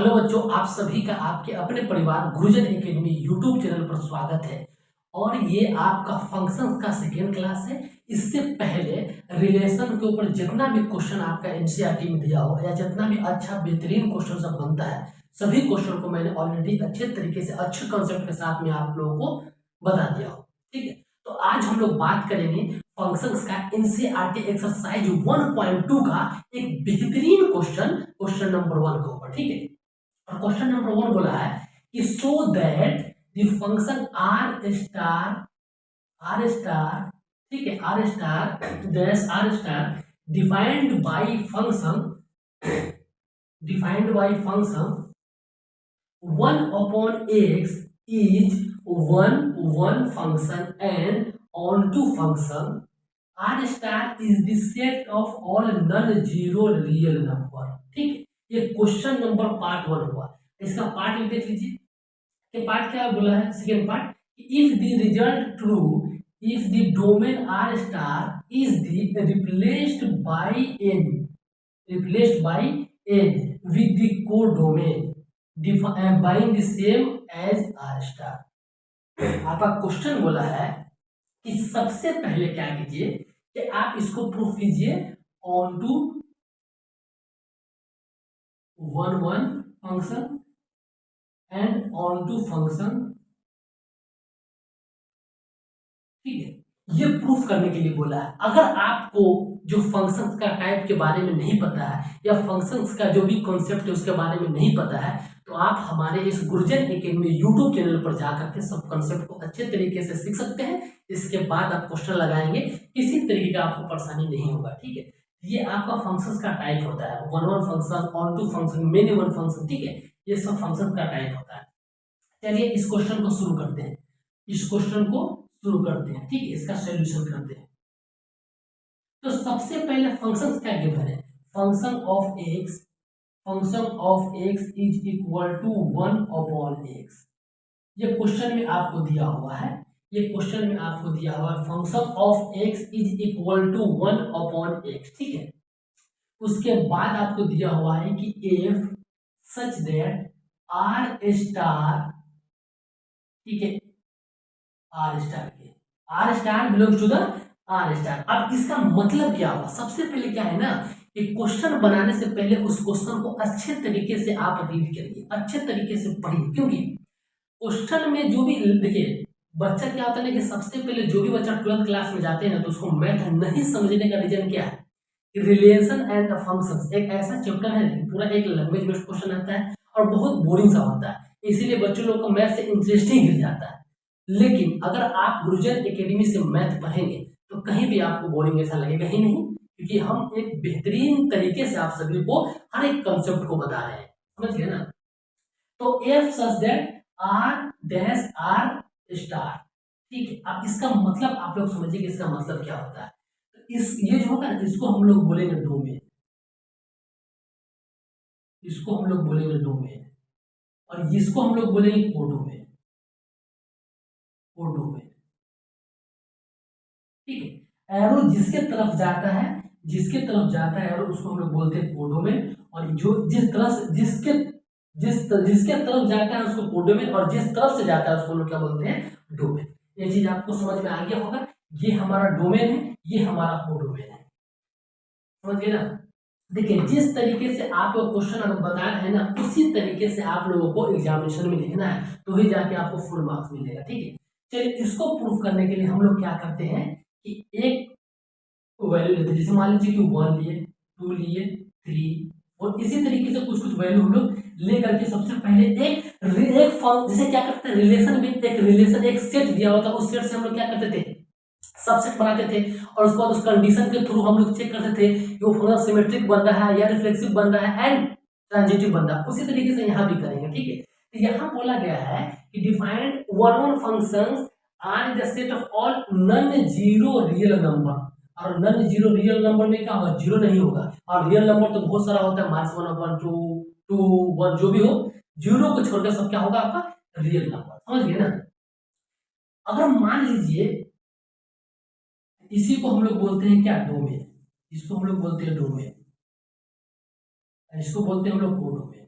Hello बच्चों, आप सभी का आपके अपने परिवार गुरुजन एकेडमी यूट्यूब चैनल पर स्वागत है। और ये आपका फंक्शंस का सेकेंड क्लास है। इससे पहले रिलेशन के ऊपर जितना भी क्वेश्चन आपका एनसीईआरटी में दिया हो या जितना भी अच्छा बेहतरीन क्वेश्चन सब बनता है, सभी क्वेश्चन को मैंने ऑलरेडी अच्छे तरीके से अच्छे कंसेप्ट के साथ में आप लोगों को बता दिया हो। ठीक है, तो आज हम लोग बात करेंगे फंक्शंस का एनसीईआरटी एक्सरसाइज 1.2 का एक बेहतरीन क्वेश्चन नंबर 1 के ऊपर। ठीक है, और क्वेश्चन नंबर 1 बोला है कि so that the function R star, ठीक है, R star dash R star defined by function 1/x is one function and onto function r star is the set of all non-zero real number। ठीक है, ये question number part 1 हुआ। इसका part भी देख लीजिए कि पार्ट क्या बोला है। Second part, if the result true if the domain R star is the replaced by n with the codomain being the same as R star. आपका क्वेश्चन बोला है कि सबसे पहले क्या कीजिए कि आप इसको प्रूफ कीजिए on to one function and onto function. ठीक है, ये प्रूफ करने के लिए बोला है। अगर आपको जो फंक्शंस का टाइप के बारे में नहीं पता है या फंक्शंस का जो भी कॉन्सेप्ट है उसके बारे में नहीं पता है, तो आप हमारे इस गुरुजन एकेडमी यूट्यूब चैनल पर जाकर के सब कॉन्सेप्ट को अच्छे तरीके से सीख सकते हैं। इसके बाद आप क्वेश्चन लगाएंगे, किसी तरीके का आपको परेशानी नहीं होगा। ठीक है, ये आपका फंक्शंस का टाइप होता है, one function, onto function, many one function. ठीक है, ये सब फंक्शन का टाइप होता है। चलिए इस क्वेश्चन को शुरू करते हैं, ठीक है, इसका सोल्यूशन करते हैं। तो सबसे पहले फंक्शन क्या गिवन है, function of x is equal to 1/x। ये क्वेश्चन में आपको दिया हुआ है, function of x is equal to 1/x। ठीक है, उसके बाद आपको दिया हुआ है कि f such that R star, ठीक है, R star belongs to the R star. अब इसका मतलब क्या हुआ, सबसे पहले क्या है ना कि क्वेश्चन बनाने से पहले उस क्वेश्चन को अच्छे तरीके से आप रीड करिए, अच्छे तरीके से पढ़िए। क्योंकि क्वेश्चन में जो भी देखिए, बच्चा क्या होता है ना कि सबसे पहले जो भी बच्चा 12th क्लास में जाते हैं ना, तो उसको मैथ नहीं समझने का रीजन क्या है, रिलेशन एंड फंक्शंस एक ऐसा चैप्टर है पूरा एक लैंग्वेज बेस्ड क्वेश्चन आता है और बहुत बोरिंग सा होता है, इसीलिए बच्चों लोग को मैथ से इंटरेस्ट ही गिर जाता है। लेकिन अगर आप गुरुजन एकेडमी से मैथ पढ़ेंगे तो कहीं भी आपको बोरिंग ऐसा लगेगा ही नहीं, क्योंकि हम एक बेहतरीन तरीके से आप सभी को हर एक कंसेप्ट को बता रहे हैं। समझ गए ना। तो f such that R dash R star. ठीक है, अब इसका मतलब आप लोग समझिए कि इसका मतलब क्या होता है। तो इस ये जो होगा इसको हम लोग बोलेंगे डोमेन, और इसको हम लोग बोलेंगे कोडोमेन। ठीक है, एरो जिसके तरफ जाता है एरो उसको हम लोग बोलते हैं कोडोमेन, और जो जिसके तरफ जाता है उसको कोडोमेन, और जिस तरफ से जाता है उसको हम लोग क्या बोलते हैं, डोमेन। ये चीज आपको समझ में आ गया होगा, ये हमारा डोमेन है, ये हमारा कोडोमेन है। समझ गए ना। देखिए जिस तरीके से आप लोग क्वेश्चन अगर बता रहे हैं ना, उसी तरीके से आप लोगों को एग्जामिनेशन में लिखना है, तो ही जाके आपको फुल मार्क्स मिलेगा। ठीक है, चलिए इसको प्रूफ करने के लिए हम लोग क्या करते हैं कि एक वैल्यू लेते हैं, जैसे मान लीजिए कि 1 लिए, 2 लिए, 3, और इसी तरीके से कुछ वैल्यू हम लोग लेकर के सबसे पहले एक फॉर्म, जैसे क्या करते हैं रिलेशन में, एक सेट दिया होता है, उस सेट से हम लोग क्या करते थे, सबसेट बनाते थे, और उसके बाद उस कंडीशन के थ्रू हम लोग चेक करते थे कि वो फंक्शन सिमेट्रिक बन रहा है या रिफ्लेक्सिव बन रहा है एंड ट्रांजिटिव बन रहा है। उसी तरीके से यहाँ भी करेंगे। ठीक है, तो यहाँ बोला गया है कि defined one functions are the set of all non zero real number, और नॉन जीरो रियल नंबर में क्या होगा, जीरो नहीं होगा, और रियल नंबर तो बहुत सारा होता है, -1/2 2 1 जो भी हो, जीरो को छोड़कर सब क्या होगा आपका रियल नंबर। समझ गए ना। अगर मान लीजिए इसी को हम लोग बोलते हैं क्या, डोमेन, इसको हम लोग बोलते हैं डोमेन, इसको बोलते हैं हम लोग कोडोमेन।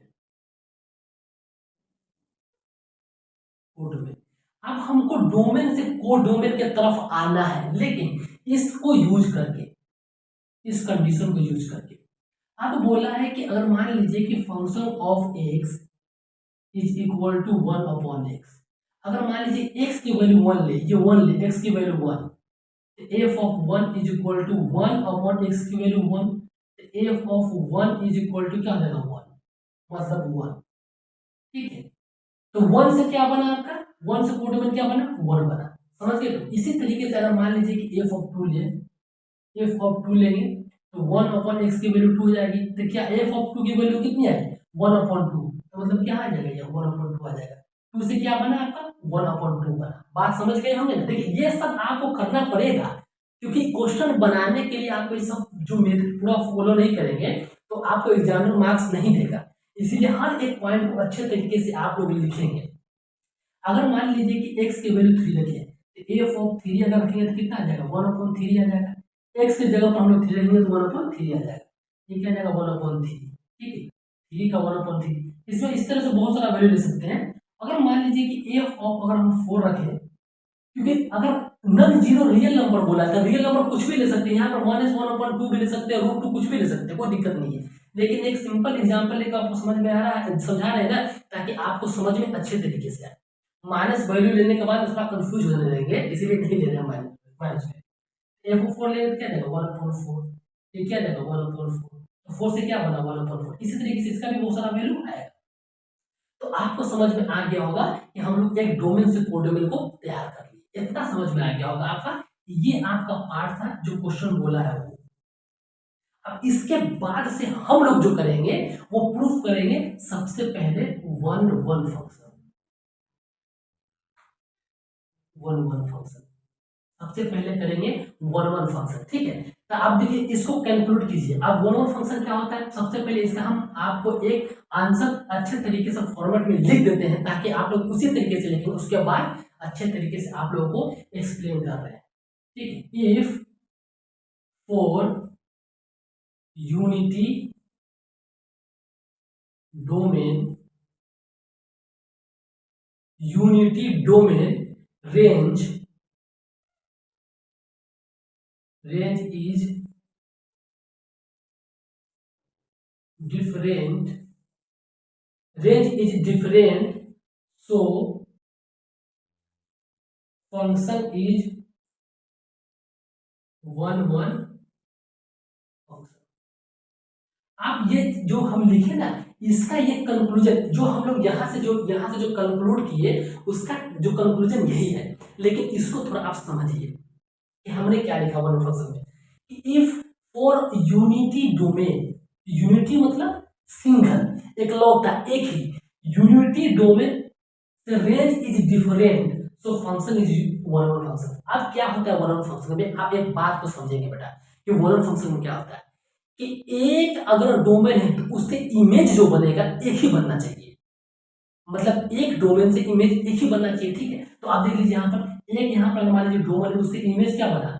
कोडोमेन। अब हमको डोमेन से कोडोमेन के तरफ आना है, लेकिन इसको यूज करके, इस कंडीशन को यूज करके। अब बोला है कि अगर मान लीजिए कि function of x is equal to 1/x, अगर मान लीजिए x की वैल्यू 1 ले, ये 1 ले, x की value 1, f of 1 is equal to 1/x की value 1, f of 1 is equal to क्या हो जाएगा 1, मतलब 1। ठीक है, तो 1 से क्या बना आपका, 1 से कोडोमेन क्या बना, 1 बना। समझ गए। तो इसी तरीके से अगर मान लीजिए कि f ऑफ 2 ले, f ऑफ 2 लेंगे तो 1/x की वैल्यू 2 हो जाएगी। तो क्या f ऑफ 2 की वैल्यू कितनी आएगी, 1/2, तो मतलब क्या आ जाएगा, ये 1/2 आ जाएगा। 2 से क्या बना आपका, 1/2 बना। बात समझ गए होंगे ना। देखिए ये सब आपको करना पड़ेगा, क्योंकि क्वेश्चन बनाने के लिए आपको ये सब जो मेथड पूरा फॉलो नहीं करेंगे तो आपको एग्जामिनर मार्क्स नहीं देगा। इसीलिए हर एक पॉइंट को अच्छे तरीके से आप लोग लिखेंगे। अगर मान लीजिए कि x की वैल्यू 3 रखें, तो f ऑफ 3 अगर रखेंगे तो कितना आ जाएगा, 1/3 आ जाएगा। x की जगह पर हम लोग 3 रखेंगे तो 1/3 आ जाएगा। ये क्या आ जाएगा, 1/3। ठीक है, 3 का 1/3। इसमें इस तरह से बहुत सारा वैल्यू ले सकते हैं। अगर मान लीजिए कि f ऑफ अगर हम 4 रखें, क्योंकि अगर नन जीरो रियल नंबर बोला था, रियल नंबर कुछ भी ले सकते हैं, यहाँ पर -1/2 भी ले सकते हैं, √2 कुछ भी ले सकते हैं, कोई दिक्कत नहीं है। लेकिन एक सिंपल एग्जांपल लेकर आपको समझ में आ रहा है, समझा रहे हैं ना, ताकि आपको समझ में अच्छे तरीके से आए। माइनस वैल्यू लेने के बाद थोड़ा कंफ्यूज होने लगेंगे, इसीलिए नहीं ले रहे हैं माइनस वैल्यू। f ऑफ 4 लेंगे तो क्या देगा, 1/4। ये क्या देगा, 1/4। तो 4 से क्या बना, 1/4। इसी तरीके से इसका भी बहुत सारा वैल्यू आएगा। तो आपको समझ में आ गया होगा कि हम लोग एक डोमेन से कोडोमेन को तैयार कर लिए। इतना समझ में आ गया होगा आपका। ये आपका पार्ट था जो क्वेश्चन बोला है वो। अब इसके बाद से हम लोग जो करेंगे वो प्रूफ करेंगे सबसे पहले 1 फंक्शन। 1 फंक्शन सबसे पहले करेंगे 1 फंक्शन। ठीक है, तो आप देखिए इसको कैलकुलेट कीजिए। अब 1 फंक्शन क्या होता है, सबसे पहले इसका हम आपको एक आंसर अच्छे तरीके से फॉर्मेट में लिख देते हैं, ताकि आप लोग उसी तरीके से लिखें। उसके बाद अच्छे तरीके से आप लोगों को एक्सप्लेन कर रहे हैं। ठीक है, if for unity domain range is different, so function is 1 function. अब ये जो हम लिखे ना, इसका ये कंक्लूजन जो हम लोग यहाँ से जो कंक्लूड किए, उसका जो कंक्लूजन यही है। लेकिन इसको थोड़ा आप समझिए कि हमने क्या लिखा 1 फंक्शन में, कि if for unity domain, unity मतलब सिंगल, एकलौता, एक ही, यूनिटी डोमेन से range is different, so function is 1 function. अब क्या होता है 1 फंक्शन में, आप एक बात को समझेंगे बेटा कि 1 फंक्शन में क्या होता है कि एक अगर डोमेन है तो उससे इमेज जो बनेगा एक ही बनना चाहिए। मतलब एक डोमेन से इमेज एक ही बनना चाहिए। ठीक है, तो आप देख लीजिए यहाँ पर एक, यहाँ पर मान लीजिए डोमेन है, उससे इमेज क्या बना,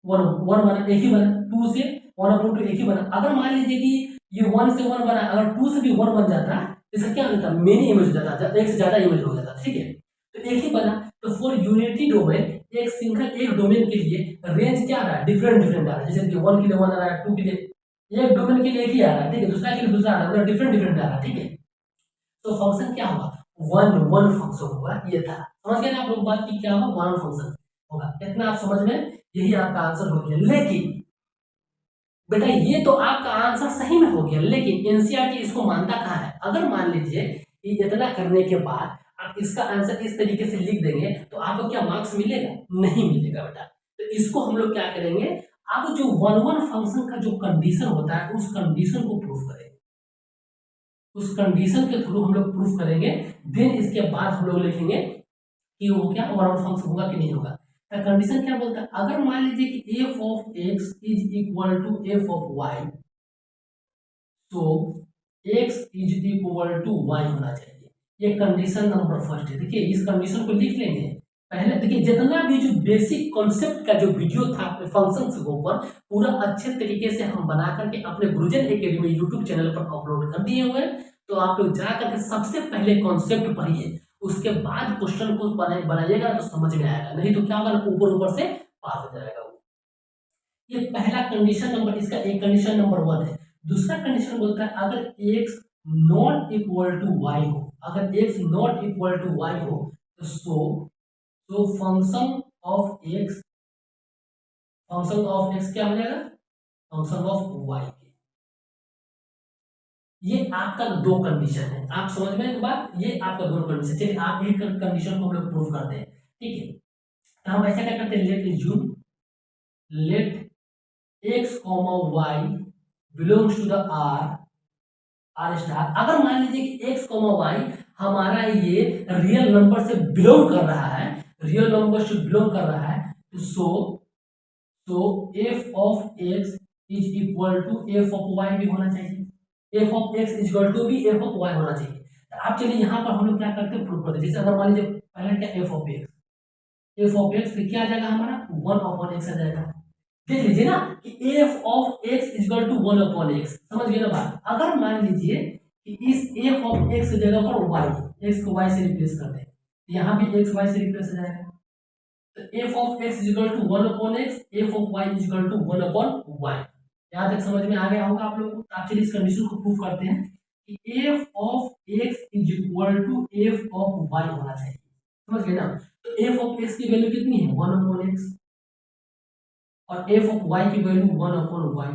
1 बना, एक ही बना। 2 से 1/2 एक ही बना। अगर मान लीजिए कि ये 1 से 1 बना, अगर 2 से भी 1 बन जाता, इसका क्या हो जाता, मेनी इमेज हो जाता, एक से ज्यादा इमेज हो जाता। ठीक है, तो एक ही बना। तो फॉर यूनिटी डोमेन, एक सिंगल एक डोमेन के लिए रेंज क्या आ रहा है, डिफरेंट आ रहा है। जैसे कि 1 के लिए 1 आ रहा है, 2 के लिए एक डोमेन के लिए एक ही आ रहा है। ठीक है, दूसरा के लिए दूसरा आ रहा है, डिफरेंट आ रहा है। ठीक है, तो फंक्शन क्या होगा, 1 फंक्शन होगा। ये था, समझ गए ना आप लोग बात की, क्या होगा 1 फंक्शन होगा। इतना आप समझ में, यही आपका आंसर हो गया। लेकिन बेटा ये तो आपका आंसर सही में हो गया, लेकिन एनसीईआरटी इसको मानता कहाँ है। अगर मान लीजिए कि इतना करने के बाद आप इसका आंसर इस तरीके से लिख देंगे तो आपको क्या मार्क्स मिलेगा, नहीं मिलेगा बेटा। तो इसको हम लोग क्या करेंगे, अब जो 1 फंक्शन का जो कंडीशन होता है उस कंडीशन को प्रूफ करेंगे। उस कंडीशन के थ्रू हम लोग प्रूफ करेंगे। देन इसके बाद हम लोग लिखेंगे कि वो क्या 1 फंक्शन होगा कि नहीं होगा। कंडीशन क्या बोलता है, अगर मान लीजिए कि f of x is equal to f of y, तो x is equal to y होना चाहिए। ये कंडीशन नंबर फर्स्ट है। देखिए इस कंडीशन को लिख लेंगे पहले। देखिए जितना भी जो बेसिक कॉन्सेप्ट का जो वीडियो था फंक्शंस के ऊपर, पूरा अच्छे तरीके से हम बना करके अपने गुरुजन एकेडमी यूट्यूब चैनल पर अपलोड कर दिए हुए हैं। तो आप लोग जा करके सबसे पहले कॉन्सेप्ट पढ़िए, उसके बाद क्वेश्चन को बनाइएगा तो समझ में आएगा, नहीं तो क्या होगा ना, ऊपर ऊपर से पास हो जाएगा वो। ये पहला कंडीशन नंबर, इसका एक कंडीशन नंबर 1 है। दूसरा कंडीशन बोलता है अगर x not equal to y हो, अगर x not equal to y हो तो सो फंक्शन ऑफ x क्या हो जाएगा, फंक्शन ऑफ y के। ये आपका दो कंडीशन है, आप समझ में एक बात, ये आपका दो कंडीशन। चलिए आप एक कंडीशन को हम लोग प्रूव करते हैं, ठीक है। तो हम ऐसा क्या करते हैं, let assume let x, y belongs to the R star. अगर मान लीजिए कि x, y हमारा ये रियल नंबर से बिलोंग कर रहा है, रियल नंबर से बिलोंग कर रहा है, तो so f of x is equal to f of y भी होना चाहिए, f of x is equal to भी f ऑफ y होना चाहिए। तो आप चलिए यहाँ पर हम लोग क्या करते हैं, प्रूव करते हैं। जैसे अगर मान लीजिए पहले क्या f ऑफ x फिर क्या आ जाएगा हमारा 1/x आ जाएगा। देख लीजिए ना कि f of x is equal to 1/x, समझ गए ना बात। अगर मान लीजिए कि इस f ऑफ x की जगह पर y, x को y से रिप्लेस कर दें, यहाँ भी x y से रिप्लेस हो जाएगा। तो f of x is equal to 1/x, f of y is equal to 1/y। यहाँ तक समझ में आ गया होगा आप लोगों को। तो आप चलिए इस कंडीशन को प्रूव करते हैं कि f of x is equal to f of y होना चाहिए, समझ गए ना। तो f ऑफ x की वैल्यू कितनी है, 1/x, और f ऑफ y की वैल्यू 1/y,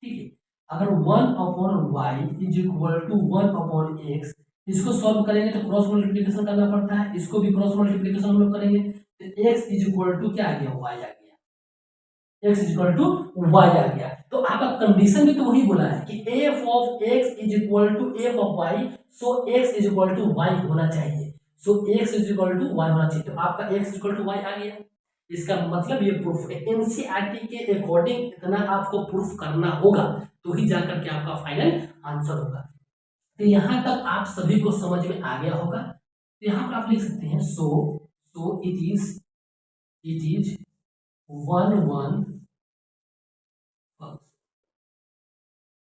ठीक है। अगर 1/y is equal to 1/x, इसको सॉल्व करेंगे तो क्रॉस मल्टीप्लिकेशन करना पड़ता है, इसको भी क्रॉस मल्टीप्लिकेशन हम लोग करेंगे तो x इज इक्वल टू क्या आ गया, y आ गया, x is equal to y आ गया। तो आपका कंडीशन भी तो वही बोला है कि f of x is equal to f of y, so x is equal to y होना चाहिए, so x is equal to y होना चाहिए। तो आपका x is equal to y आ गया। इसका मतलब ये प्रूफ है, एनसीईआरटी के अकॉर्डिंग इतना आपको प्रूफ करना होगा तो ही जाकर के आपका फाइनल आंसर होगा। तो यहां तक आप सभी को समझ में आ गया होगा। तो यहां पर आप लिख सकते हैं सो इट इज 1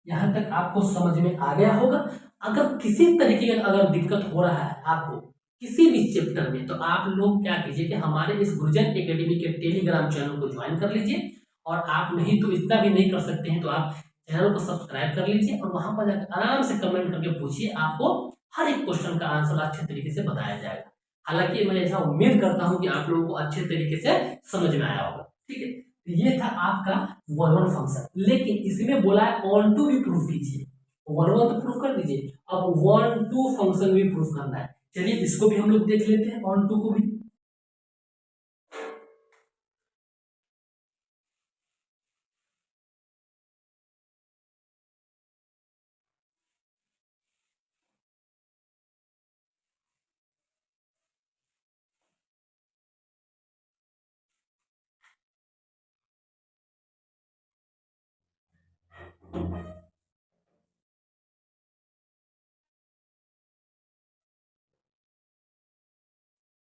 यहां तक आपको समझ में आ गया होगा। अगर किसी तरीके का अगर दिक्कत हो रहा है आपको किसी भी चैप्टर में, तो आप लोग क्या कीजिए कि हमारे इस गुरुजन एकेडमी के टेलीग्राम चैनल को ज्वाइन कर लीजिए, और आप नहीं तो इतना भी नहीं कर सकते हैं तो आप चैनल को सब्सक्राइब कर लीजिए, और वहां पर जाकर आराम से कमेंट करके पूछिए, आपको हर एक क्वेश्चन का आंसर अच्छे तरीके से बताया जाएगा। हालांकि मैं ऐसा उम्मीद करता हूँ कि आप लोगों को अच्छे तरीके से समझ में आया होगा, ठीक है। ये था आपका 1 फंक्शन, लेकिन इसमें बोला है ऑन टू भी प्रूफ कीजिए। 1 तो प्रूफ कर दीजिए, अब 1 2 फंक्शन भी प्रूफ करना है। चलिए इसको भी हम लोग देख लेते हैं, ऑन टू को भी।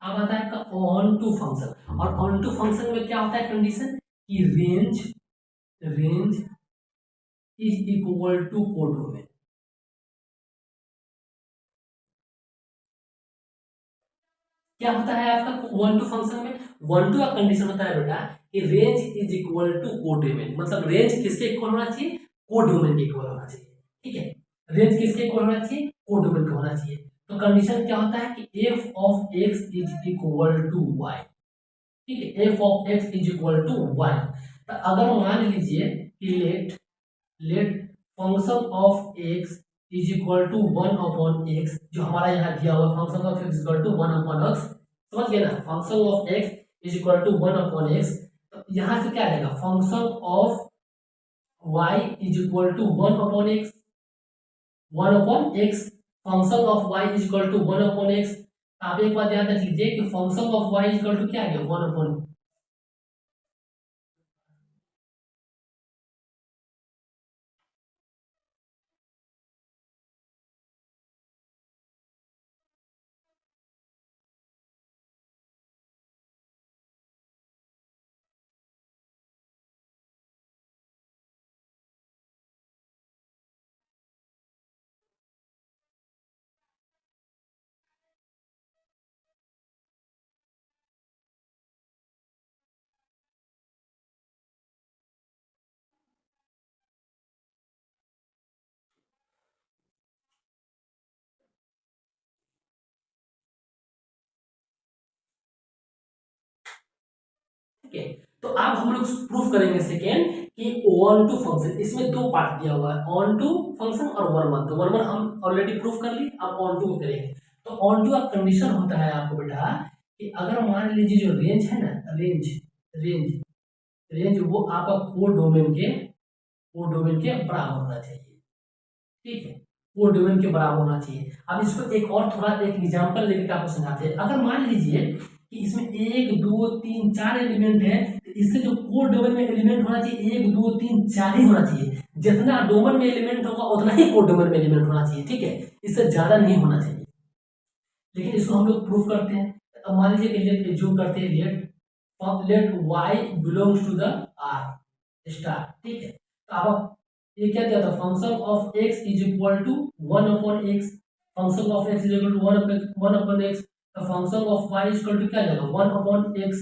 अब आता है आपका ऑन टू फंक्शन, और ऑन टू फंक्शन में क्या होता है कंडीशन कि range is equal to codomain. क्या होता है आपका 1 2 फंक्शन में, 1 2 का कंडीशन होता है बेटा कि range is equal to codomain, मतलब रेंज किसके इक्वल होना चाहिए, कोडोमेन के इक्वल होना चाहिए, ठीक है। रेंज किसके इक्वल होना चाहिए, कोडोमेन का होना चाहिए। तो कंडीशन क्या होता है कि f of x is equal to y, ठीक है, f of x is equal to y। तो अगर मान लीजिए कि let function of x is equal to 1/x, जो हमारा यहाँ दिया हुआ function of x is equal to 1/x, समझ गए ना, function of x is equal to 1/x। तो यहाँ से क्या आ जाएगा, function of y is equal to 1/x, 1/x, function of y is equal to 1/x। आप एक बात याद रख लीजिए कि function of y is equal to क्या आ गया, 1/, ठीक है। तो अब हम लोग प्रूफ करेंगे सेकेंड कि ऑन टू फंक्शन, इसमें दो पार्ट दिया हुआ है, ऑन टू फंक्शन और वन वन। तो वन वन हम ऑलरेडी प्रूफ कर ली, अब ऑन टू को करेंगे। तो ऑन टू का कंडीशन होता है आपको बेटा कि अगर मान लीजिए जो रेंज है ना, रेंज रेंज वो आपका कोड डोमेन के बराबर होना चाहिए, ठीक है, कोड डोमेन के बराबर होना चाहिए। अब इसको एक और थोड़ा एक एग्जांपल लेकर आपको समझाते हैं। अगर मान लीजिए कि इसमें 1 2 3 4 एलिमेंट है, तो इससे जो कोड डोमेन में एलिमेंट होना चाहिए 1 2 3 4 ही होना चाहिए। जितना डोमेन में एलिमेंट होगा उतना ही कोड डोमेन में एलिमेंट होना चाहिए, ठीक है, इससे ज्यादा नहीं होना चाहिए। लेकिन इसको हम लोग प्रूफ करते हैं। अब मान लीजिए कि लेट एज्यूम करते हैं, let y belongs to the r star, ठीक है। तो अब ये क्या दिया था, function of x is equal to 1 upon x, function of x is equal to 1 upon x, तो function of y is equal to क्या जाएगा 1 अपॉन x,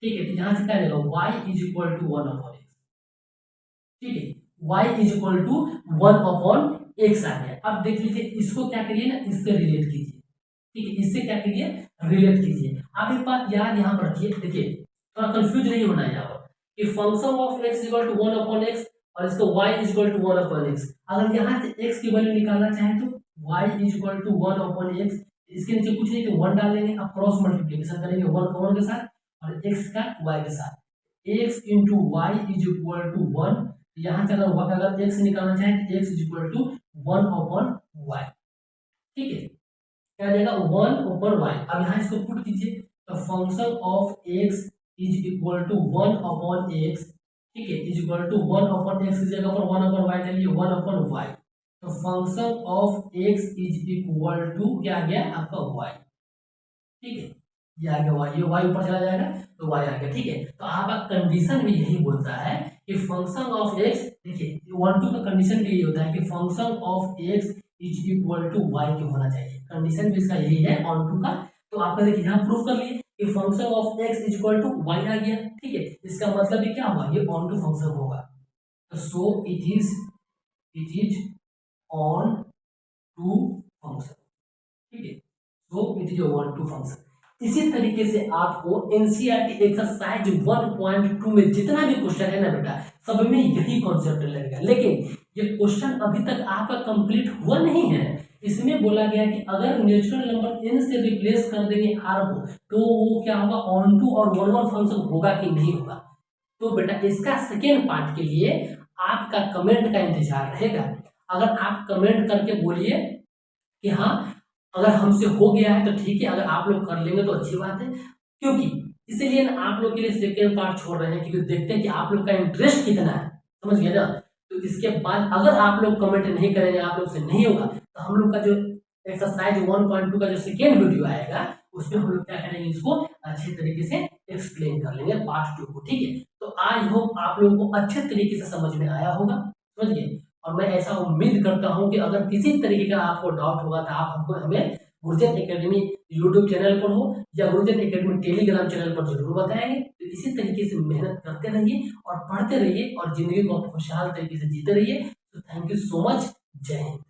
ठीक है। तो यहां से क्या जाएगा y is equal to 1 upon x, ठीक है, y is equal to 1 upon x आ गया। अब देख लीजिए इसको क्या करिए ना, इससे रिलेट कीजिए, ठीक है, इससे क्या करिए रिलेट कीजिए। आप एक बात याद यहाँ पर रखिए, देखिए थोड़ा कंफ्यूज नहीं होना है यहाँ पर कि function of x equal to 1 upon x और इसको y is equal to 1 upon x। अगर यहाँ से x की वैल्यू निकालना चाहे तो y is equal to 1 upon x, इसके नीचे कुछ नहीं तो 1 डाल लेंगे, अब क्रॉस मल्टीप्लिकेशन करेंगे 1 का 1 के साथ और x का y के साथ, x into y is equal to 1। यहाँ से अगर x निकालना चाहे तो x is equal to 1 upon y, ठीक है, क्या देगा 1 अपॉन y। अब यहाँ इसको पुट कीजिए, तो function of x is equal to 1 upon x, ठीक है, is equal to 1 upon x की जगह पर 1 अपॉन y डालिए 1 अपॉन y। तो function of x is equal to क्या आ गया आपका y, ठीक है, ये आ गया y, ये y ऊपर चला जाएगा तो y आ गया, ठीक है। तो आपका कंडीशन भी यही बोलता है कि फंक्शन ऑफ x, देखिए 1 2 का कंडीशन भी यही होता है कि function of x is equal to y के होना चाहिए, कंडीशन भी इसका यही है ऑन टू का। तो आपका देखिए यहाँ प्रूफ कर लिए कि function of x is equal to y आ गया, ठीक है, इसका मतलब ये क्या होगा, ये ऑन टू फंक्शन होगा। तो so it is onto function, ठीक है, so it is onto function. इसी तरीके से आपको एनसीईआरटी एक्सरसाइज 1.2 में जितना भी क्वेश्चन है ना बेटा, सब में यही कॉन्सेप्ट लगेगा। लेकिन ये क्वेश्चन अभी तक आपका कंप्लीट हुआ नहीं है। इसमें बोला गया कि अगर नेचुरल नंबर n से रिप्लेस कर देंगे r को तो वो क्या होगा, ऑन टू और वन वन फंक्शन होगा कि नहीं होगा। तो बेटा इसका सेकेंड पार्ट के लिए आपका कमेंट का इंतजार रहेगा। अगर आप कमेंट करके बोलिए कि हाँ अगर हमसे हो गया है तो ठीक है, अगर आप लोग कर लेंगे तो अच्छी बात है, क्योंकि इसीलिए ना आप लोग के लिए सेकेंड पार्ट छोड़ रहे हैं, क्योंकि देखते हैं कि आप लोग का इंटरेस्ट कितना है, समझ गए ना। तो इसके बाद अगर आप लोग कमेंट नहीं करेंगे, आप लोग से नहीं होगा, तो हम लोग का जो एक्सरसाइज 1.2 का जो सेकेंड वीडियो आएगा उसमें हम लोग क्या करेंगे, इसको अच्छे तरीके से एक्सप्लेन कर लेंगे पार्ट 2 को, ठीक है। तो आई होप आप लोगों को अच्छे तरीके से समझ में आया होगा, समझ गए। और मैं ऐसा उम्मीद करता हूं कि अगर किसी तरीके का आपको डाउट होगा तो आप हमको हमें गुरुजन एकेडमी यूट्यूब चैनल पर हो या गुरुजन एकेडमी टेलीग्राम चैनल पर जरूर बताएंगे। तो इसी तरीके से मेहनत करते रहिए और पढ़ते रहिए और जिंदगी को खुशहाल तरीके से जीते रहिए। तो थैंक यू सो मच, जय हिंद।